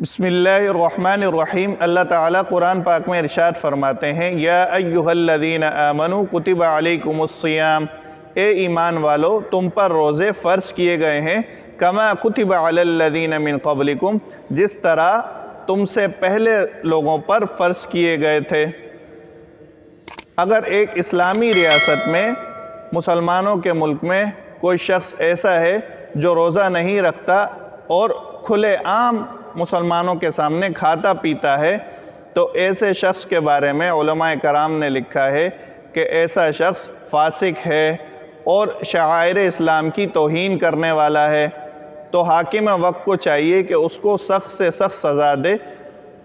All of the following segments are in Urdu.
بسم اللہ الرحمن الرحیم۔ اللہ تعالیٰ قرآن پاک میں ارشاد فرماتے ہیں، یا ایہا الذین آمنوا کتب علیکم الصیام، اے ایمان والو تم پر روزے فرض کیے گئے ہیں، کما کتب علی الذین من قبلکم، جس طرح تم سے پہلے لوگوں پر فرض کیے گئے تھے۔ اگر ایک اسلامی ریاست میں، مسلمانوں کے ملک میں کوئی شخص ایسا ہے جو روزہ نہیں رکھتا اور کھلے عام مسلمانوں کے سامنے کھاتا پیتا ہے، تو ایسے شخص کے بارے میں علماء کرام نے لکھا ہے کہ ایسا شخص فاسق ہے اور شعائر اسلام کی توہین کرنے والا ہے۔ تو حاکم وقت کو چاہیے کہ اس کو سخت سے سخت سزا دے،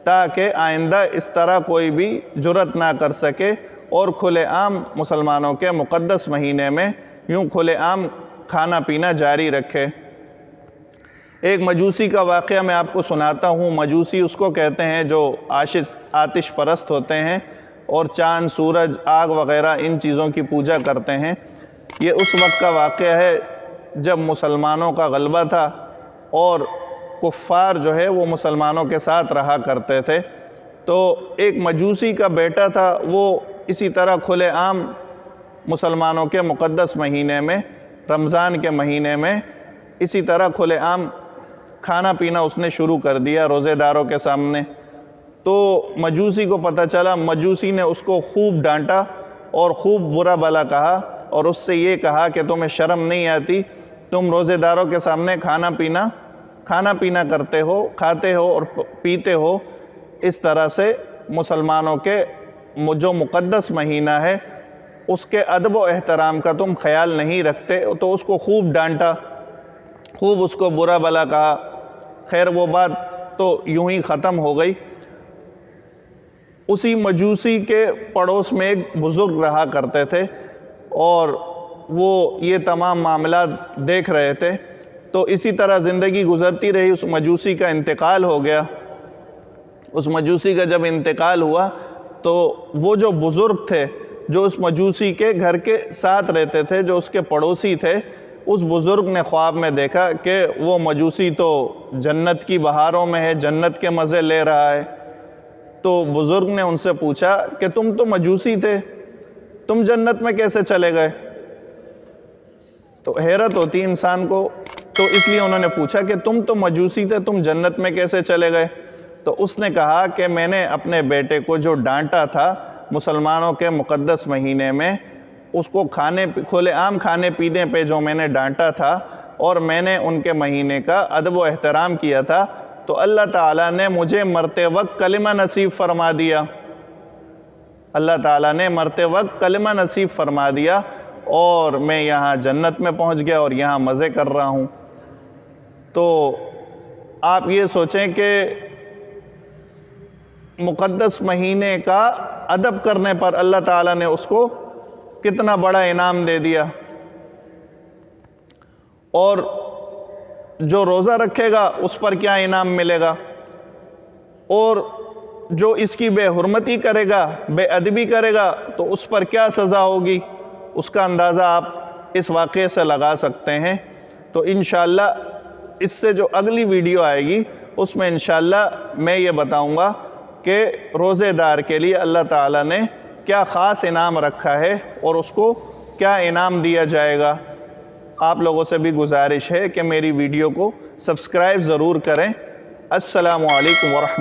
تاکہ آئندہ اس طرح کوئی بھی جرأت نہ کر سکے اور کھلے عام مسلمانوں کے مقدس مہینے میں یوں کھلے عام کھانا پینا جاری رکھے۔ ایک مجوسی کا واقعہ میں آپ کو سناتا ہوں۔ مجوسی اس کو کہتے ہیں جو آتش پرست ہوتے ہیں اور چاند، سورج، آگ وغیرہ ان چیزوں کی پوجا کرتے ہیں۔ یہ اس وقت کا واقعہ ہے جب مسلمانوں کا غلبہ تھا اور کفار جو ہے وہ مسلمانوں کے ساتھ رہا کرتے تھے۔ تو ایک مجوسی کا بیٹا تھا، وہ اسی طرح کھلے عام مسلمانوں کے مقدس مہینے میں، رمضان کے مہینے میں اسی طرح کھلے عام کھانا پینا اس نے شروع کر دیا روزے داروں کے سامنے۔ تو مجوسی کو پتہ چلا، مجوسی نے اس کو خوب ڈانٹا اور خوب برا بھلا کہا اور اس سے یہ کہا کہ تمہیں شرم نہیں آتی، تم روزے داروں کے سامنے کھانا پینا کرتے ہو، کھاتے ہو اور پیتے ہو، اس طرح سے مسلمانوں کے جو مقدس مہینہ ہے اس کے ادب و احترام کا تم خیال نہیں رکھتے۔ تو اس کو خوب ڈانٹا، خوب اس کو برا بھلا کہا۔ خیر وہ بات تو یوں ہی ختم ہو گئی۔ اسی مجوسی کے پڑوس میں ایک بزرگ رہا کرتے تھے اور وہ یہ تمام معاملات دیکھ رہے تھے۔ تو اسی طرح زندگی گزرتی رہی، اس مجوسی کا انتقال ہو گیا۔ اس مجوسی کا جب انتقال ہوا تو وہ جو بزرگ تھے، جو اس مجوسی کے گھر کے ساتھ رہتے تھے، جو اس کے پڑوسی تھے، اس بزرگ نے خواب میں دیکھا کہ وہ مجوسی تو جنت کی بہاروں میں ہے، جنت کے مزے لے رہا ہے۔ تو بزرگ نے ان سے پوچھا کہ تم تو مجوسی تھے، تم جنت میں کیسے چلے گئے؟ تو حیرت ہوتی انسان کو، تو اس لیے انہوں نے پوچھا کہ تم تو مجوسی تھے، تم جنت میں کیسے چلے گئے؟ تو اس نے کہا کہ میں نے اپنے بیٹے کو جو ڈانٹا تھا مسلمانوں کے مقدس مہینے میں، اس کو کھلے عام کھانے پینے پہ جو میں نے ڈانٹا تھا اور میں نے ان کے مہینے کا ادب و احترام کیا تھا، تو اللہ تعالیٰ نے مجھے مرتے وقت کلمہ نصیب فرما دیا۔ اللہ تعالیٰ نے مرتے وقت کلمہ نصیب فرما دیا اور میں یہاں جنت میں پہنچ گیا اور یہاں مزے کر رہا ہوں۔ تو آپ یہ سوچیں کہ مقدس مہینے کا ادب کرنے پر اللہ تعالیٰ نے اس کو کتنا بڑا انعام دے دیا، اور جو روزہ رکھے گا اس پر کیا انعام ملے گا، اور جو اس کی بے حرمتی کرے گا، بے ادبی کرے گا، تو اس پر کیا سزا ہوگی، اس کا اندازہ آپ اس واقعے سے لگا سکتے ہیں۔ تو انشاءاللہ اس سے جو اگلی ویڈیو آئے گی اس میں انشاءاللہ میں یہ بتاؤں گا کہ روزے دار کے لیے اللہ تعالیٰ نے کیا خاص انعام رکھا ہے اور اس کو کیا انعام دیا جائے گا۔ آپ لوگوں سے بھی گزارش ہے کہ میری ویڈیو کو سبسکرائب ضرور کریں۔ السلام علیکم ورحمۃ اللہ۔